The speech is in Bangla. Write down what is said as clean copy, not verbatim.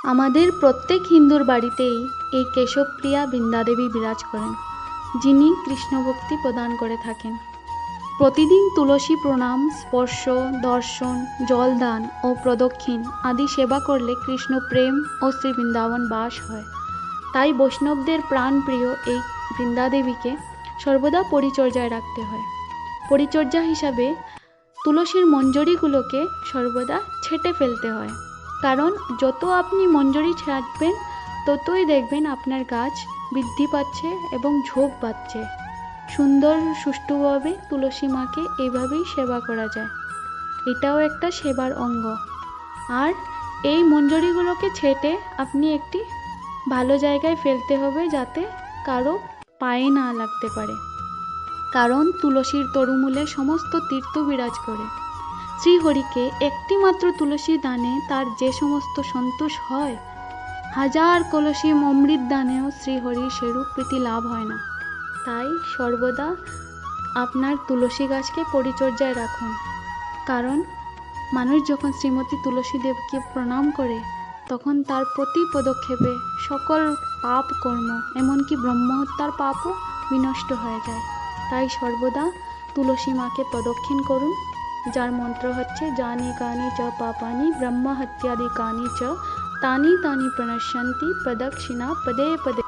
আমাদের প্রত্যেক হিন্দুর বাড়িতেই এই কেশবপ্রিয়া বৃন্দাদেবী বিরাজ করেন, যিনি কৃষ্ণভক্তি প্রদান করে থাকেন। প্রতিদিন তুলসী প্রণাম, স্পর্শ, দর্শন, জলদান ও প্রদক্ষিণ আদি সেবা করলে কৃষ্ণ প্রেম ও শ্রী বৃন্দাবন বাস হয়। তাই বৈষ্ণবদের প্রাণপ্রিয় এই বৃন্দাদেবীকে সর্বদা পরিচর্যায় রাখতে হয়। পরিচর্যা হিসাবে তুলসীর মঞ্জরিগুলোকে সর্বদা ছেঁটে ফেলতে হয়, কারণ যত আপনি মঞ্জরি ছাঁটবেন ততই দেখবেন আপনার গাছ বৃদ্ধি পাচ্ছে এবং ঝোপ বাড়ছে। সুন্দর সুষ্ঠুভাবে তুলসী মাকে এইভাবেই সেবা করা যায়। এটাও একটা সেবার অঙ্গ। আর এই মঞ্জরিগুলোকে ছেঁটে আপনি একটি ভালো জায়গায় ফেলতে হবে, যাতে কারো পায়ে না লাগতে পারে, কারণ তুলসীর তরুমূলে সমস্ত তীর্থ বিরাজ করে। শ্রীহরিকে একটি মাত্র তুলসী দানে তার যে সমস্ত সন্তোষ হয়, হাজার কলসি অমৃত দানেও শ্রীহরির সেরূপ প্রীতি লাভ হয় না। তাই সর্বদা আপনার তুলসী গাছকে পরিচর্যায় রাখুন, কারণ মানুষ যখন শ্রীমতী তুলসী দেবকে প্রণাম করে তখন তার প্রতি পদক্ষেপে সকল পাপ কর্ম, এমনকি ব্রহ্মহত্যার পাপও বিনষ্ট হয়ে যায়। তাই সর্বদা তুলসী মাকে প্রদক্ষিণ করুন, যার মন্ত্র হচ্ছে জানি কানি চ পাপানি ব্রহ্মহত্যাদি কানি চ তানি তানি প্রণশ্যন্তি প্রদক্ষিণা পদে পদে।